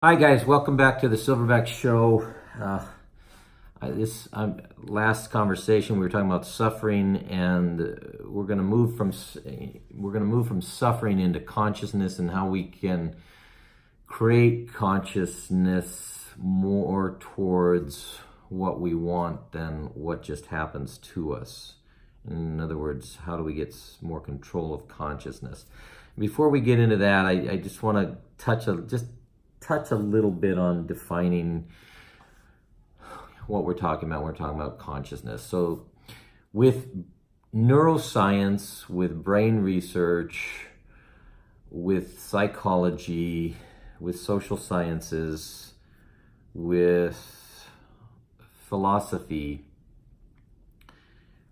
Hi guys, welcome back to the Silverback Show. Last conversation we were talking about suffering, and we're going to move from suffering into consciousness and how we can create consciousness more towards what we want than what just happens to us. In other words, how do we get more control of consciousness? Before we get into that, I just want to touch a little bit on defining what we're talking about. We're talking about consciousness. So with neuroscience, with brain research, with psychology, with social sciences, with philosophy,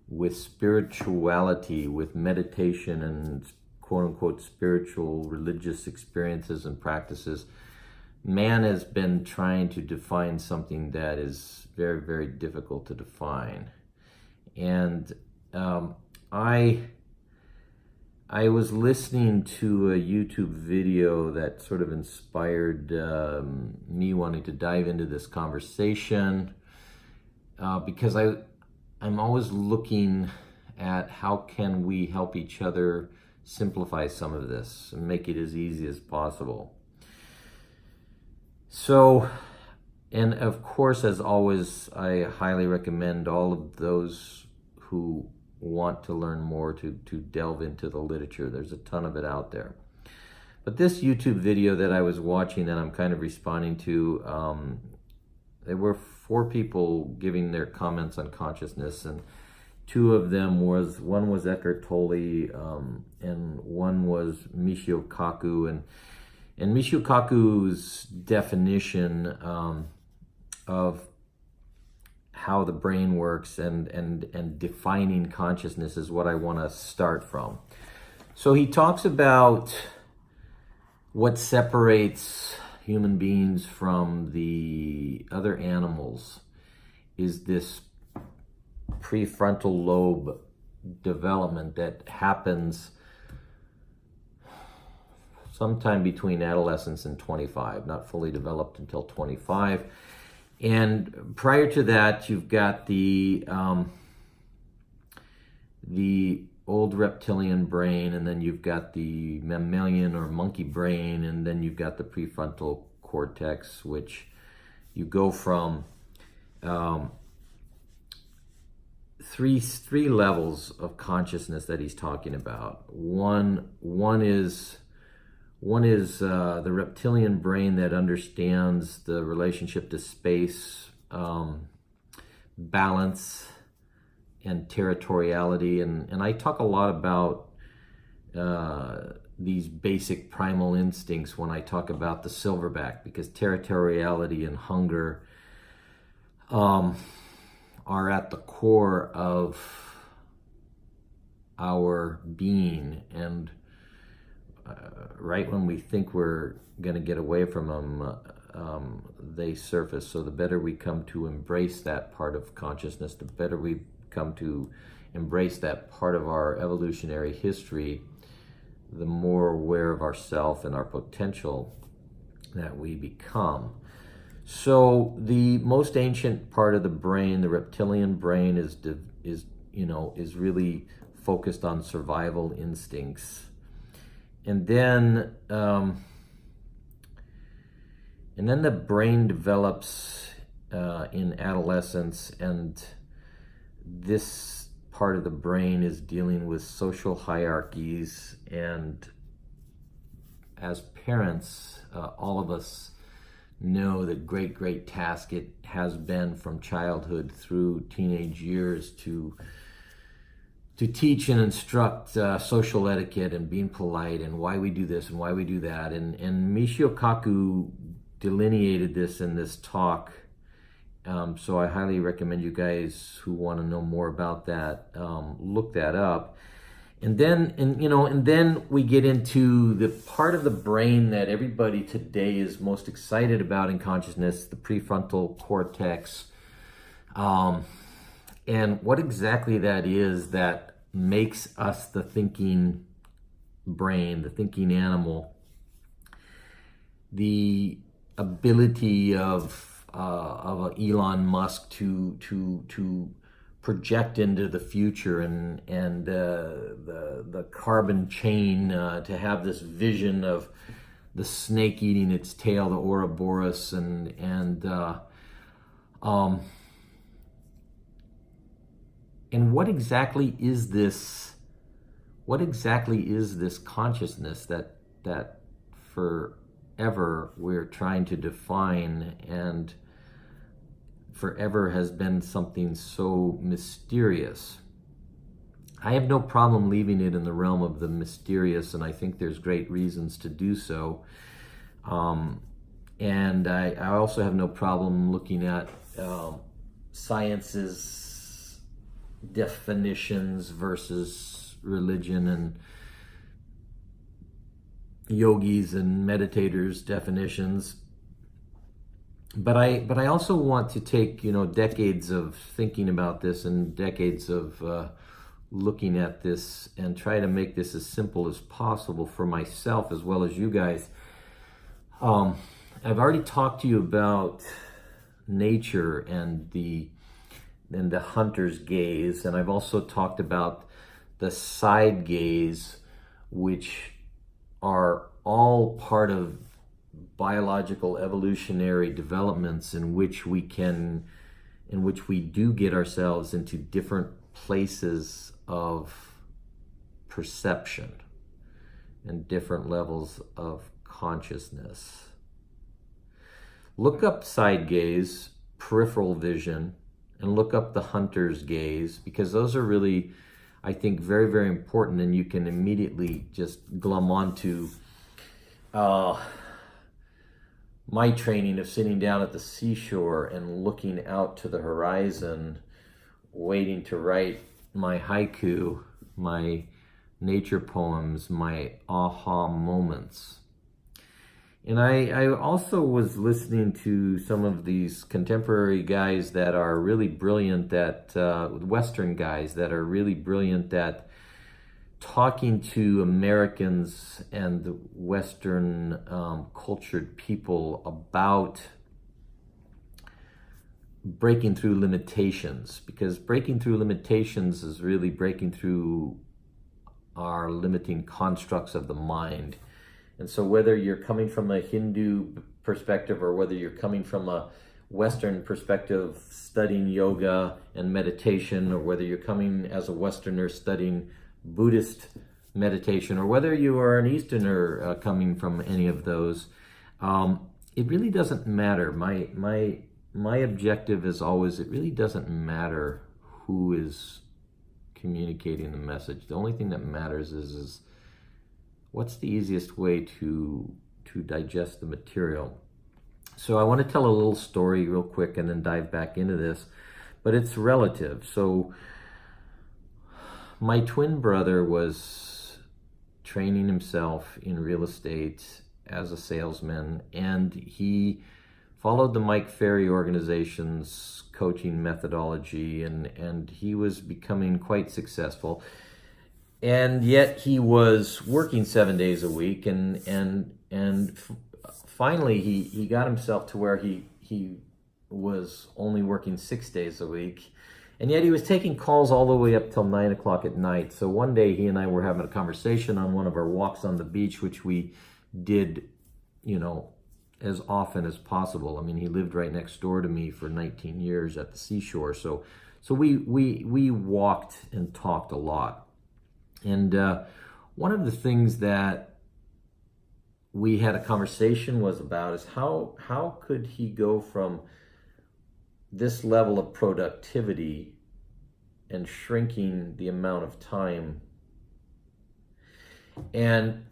with spirituality, with meditation and quote-unquote spiritual religious experiences and practices, man has been trying to define something that is very, very difficult to define. And I was listening to a YouTube video that sort of inspired me wanting to dive into this conversation because I'm always looking at how can we help each other simplify some of this and make it as easy as possible. So, and of course, as always, I highly recommend all of those who want to learn more to delve into the literature. There's a ton of it out there. But this YouTube video that I was watching that I'm kind of responding to, there were 4 people giving their comments on consciousness, and 2 of them one was Eckhart Tolle, and one was Michio Kaku, and Michio Kaku's definition of how the brain works and defining consciousness is what I want to start from. So he talks about what separates human beings from the other animals is this prefrontal lobe development that happens sometime between adolescence and 25, not fully developed until 25. And prior to that, you've got the old reptilian brain, and then you've got the mammalian or monkey brain, and then you've got the prefrontal cortex, which you go from three levels of consciousness that he's talking about. One is the reptilian brain that understands the relationship to space, balance, and territoriality. And I talk a lot about these basic primal instincts when I talk about the silverback, because territoriality and hunger are at the core of our being. And right when we think we're going to get away from them, they surface. So the better we come to embrace that part of consciousness, the better we come to embrace that part of our evolutionary history, the more aware of ourself and our potential that we become. So the most ancient part of the brain, the reptilian brain, is really focused on survival instincts. And then the brain develops in adolescence, and this part of the brain is dealing with social hierarchies. And as parents, all of us know the great task it has been from childhood through teenage years to teach and instruct social etiquette and being polite and why we do this and why we do that. And Michio Kaku delineated this in this talk. So I highly recommend you guys who want to know more about that, look that up. And then we get into the part of the brain that everybody today is most excited about in consciousness, the prefrontal cortex. And what exactly that is that makes us the thinking brain, the thinking animal. The ability of Elon Musk to project into the future and the carbon chain, to have this vision of the snake eating its tail, the Ouroboros, and what exactly is this? What exactly is this consciousness that forever we're trying to define, and forever has been something so mysterious? I have no problem leaving it in the realm of the mysterious, and I think there's great reasons to do so. And I also have no problem looking at science's definitions versus religion, and yogis and meditators' definitions. But I also want to take, decades of thinking about this and decades of looking at this and try to make this as simple as possible for myself as well as you guys. I've already talked to you about nature and the hunter's gaze, and I've also talked about the side gaze, which are all part of biological evolutionary developments in which we do get ourselves into different places of perception and different levels of consciousness. Look up side gaze, peripheral vision, and look up the hunter's gaze, because those are really, I think, very, very important, and you can immediately just glom onto my training of sitting down at the seashore and looking out to the horizon, waiting to write my haiku, my nature poems, my aha moments. And I also was listening to some of these contemporary guys that are really brilliant at, Western guys that are really brilliant at talking to Americans and the Western cultured people about breaking through limitations, because breaking through limitations is really breaking through our limiting constructs of the mind. And so whether you're coming from a Hindu perspective or whether you're coming from a Western perspective studying yoga and meditation, or whether you're coming as a Westerner studying Buddhist meditation, or whether you are an Easterner coming from any of those, it really doesn't matter. My objective is always, it really doesn't matter who is communicating the message. The only thing that matters is what's the easiest way to digest the material. So I want to tell a little story real quick and then dive back into this, but it's relative. So my twin brother was training himself in real estate as a salesman, and he followed the Mike Ferry organization's coaching methodology, and he was becoming quite successful. And yet he was working 7 days a week, and finally he got himself to where he was only working 6 days a week. And yet he was taking calls all the way up till 9 o'clock at night. So one day he and I were having a conversation on one of our walks on the beach, which we did, as often as possible. I mean, he lived right next door to me for 19 years at the seashore. So we walked and talked a lot. And one of the things that we had a conversation was about is how could he go from this level of productivity and shrinking the amount of time. And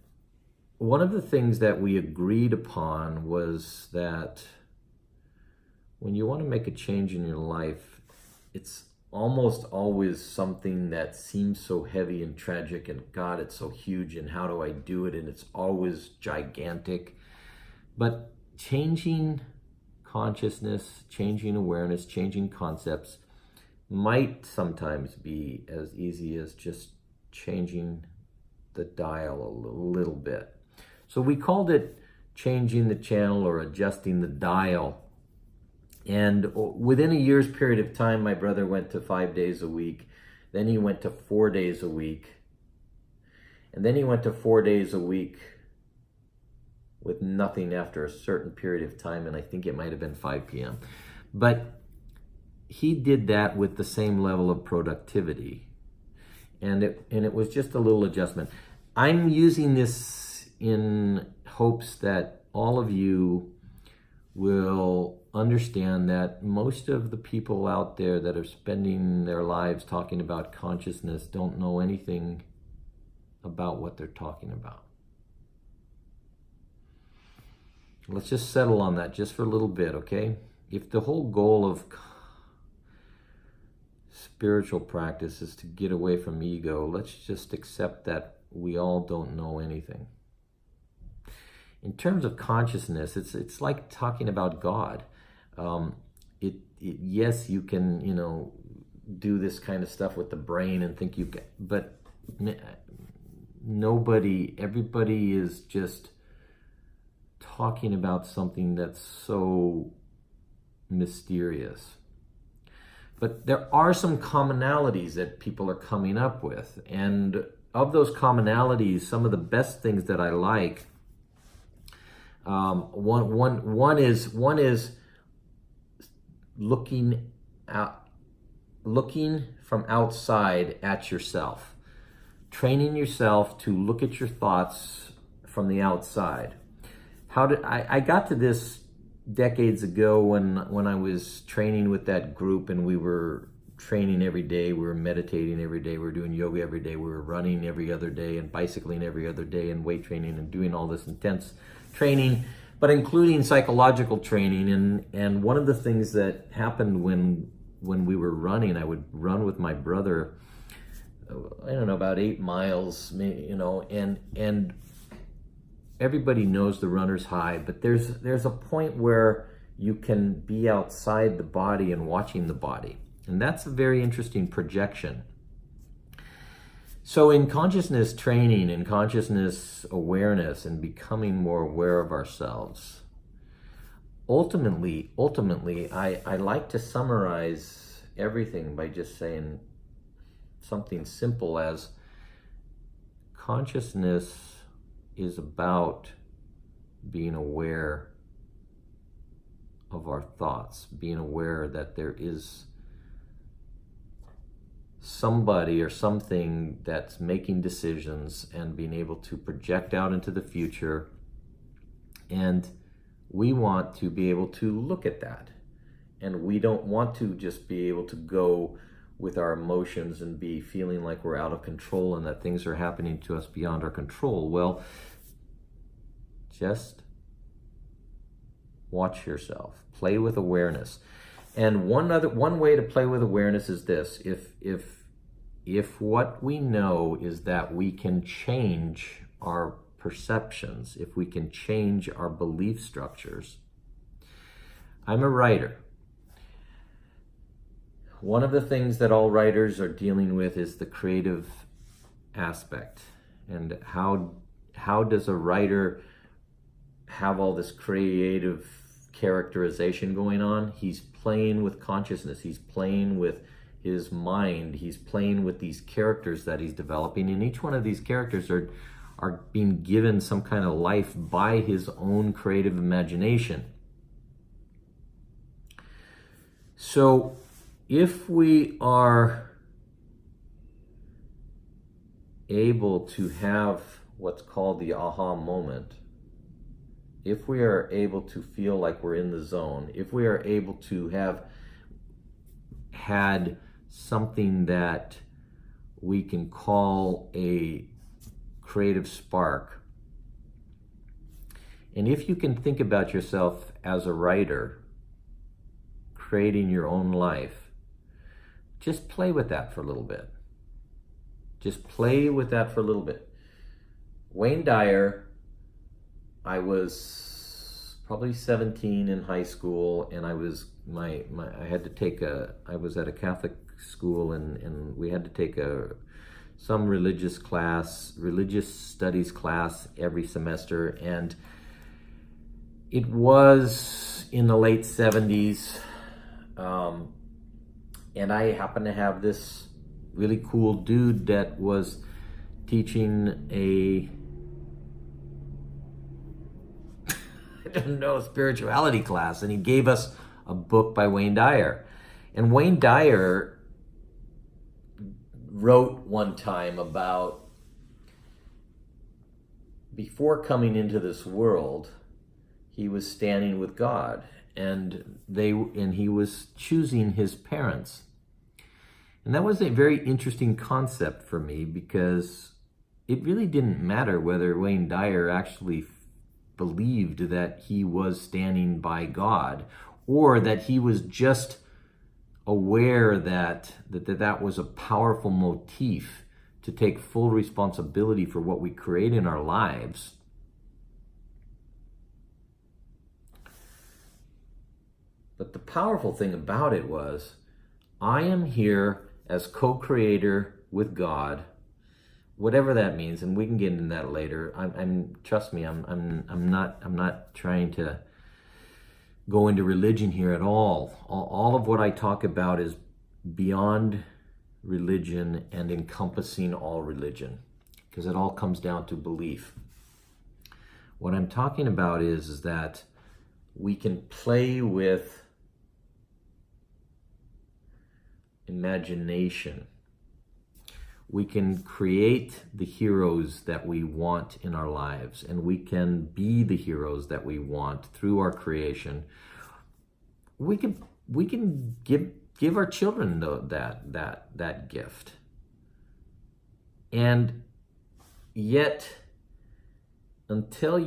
one of the things that we agreed upon was that when you want to make a change in your life, it's almost always something that seems so heavy and tragic, and God, it's so huge, and how do I do it? And it's always gigantic. But changing consciousness, changing awareness, changing concepts might sometimes be as easy as just changing the dial a little bit. So we called it changing the channel or adjusting the dial. And within a year's period of time, my brother went to 5 days a week. Then he went to 4 days a week. And then he went to 4 days a week with nothing after a certain period of time. And I think it might have been 5 p.m. But he did that with the same level of productivity. And it was just a little adjustment. I'm using this in hopes that all of you will understand that most of the people out there that are spending their lives talking about consciousness don't know anything about what they're talking about. Let's just settle on that just for a little bit, okay? If the whole goal of spiritual practice is to get away from ego, let's just accept that we all don't know anything. In terms of consciousness, it's like talking about God. Yes, you can, do this kind of stuff with the brain and think you can, but everybody is just talking about something that's so mysterious. But there are some commonalities that people are coming up with. And of those commonalities, some of the best things that I like, one is looking from outside at yourself, training yourself to look at your thoughts from the outside. I got to this decades ago when I was training with that group, and we were training every day, we were meditating every day, we were doing yoga every day, we were running every other day and bicycling every other day and weight training and doing all this intense training, but including psychological training. And one of the things that happened when we were running, I would run with my brother, I don't know, about 8 miles, and everybody knows the runner's high, but there's a point where you can be outside the body and watching the body. And that's a very interesting projection. So in consciousness training, in consciousness awareness, and becoming more aware of ourselves, ultimately, I like to summarize everything by just saying something simple as consciousness is about being aware of our thoughts, being aware that there is somebody or something that's making decisions and being able to project out into the future. And we want to be able to look at that. And we don't want to just be able to go with our emotions and be feeling like we're out of control and that things are happening to us beyond our control. Well, just watch yourself, play with awareness. And one way to play with awareness is this: if what we know is that we can change our perceptions, if we can change our belief structures. I'm a writer. One of the things that all writers are dealing with is the creative aspect. And how does a writer have all this creative characterization going on? He's playing with consciousness. He's playing with his mind. He's playing with these characters that he's developing. And each one of these characters are being given some kind of life by his own creative imagination. So if we are able to have what's called the aha moment, if we are able to feel like we're in the zone, if we are able to have had something that we can call a creative spark, and if you can think about yourself as a writer, creating your own life, just play with that for a little bit. Just play with that for a little bit. Wayne Dyer, I was probably 17 in high school, and I was I was at a Catholic school, and we had to take some religious studies class every semester, and It was in the late 70s, and I happened to have this really cool dude that was teaching a I don't know, spirituality class, and he gave us a book by Wayne Dyer. And Wayne Dyer wrote one time about before coming into this world, he was standing with God, and he was choosing his parents. And that was a very interesting concept for me, because it really didn't matter whether Wayne Dyer actually believed that he was standing by God, or that he was just aware that was a powerful motif to take full responsibility for what we create in our lives. But the powerful thing about it was, I am here as co-creator with God, whatever that means, and we can get into that later. Trust me, I'm not trying to go into religion here at all. All of what I talk about is beyond religion and encompassing all religion, because it all comes down to belief. What I'm talking about is that we can play with imagination. We can create the heroes that we want in our lives, and we can be the heroes that we want through our creation. We can give our children that gift. And yet, until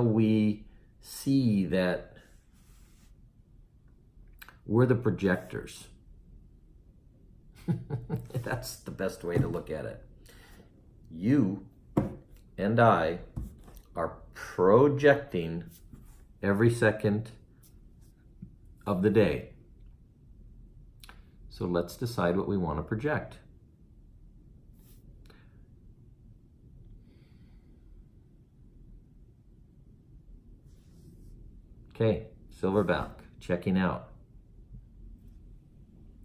we see that we're the projectors, that's the best way to look at it. You and I are projecting every second of the day. So let's decide what we want to project. Okay, Silverback, checking out.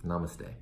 Namaste.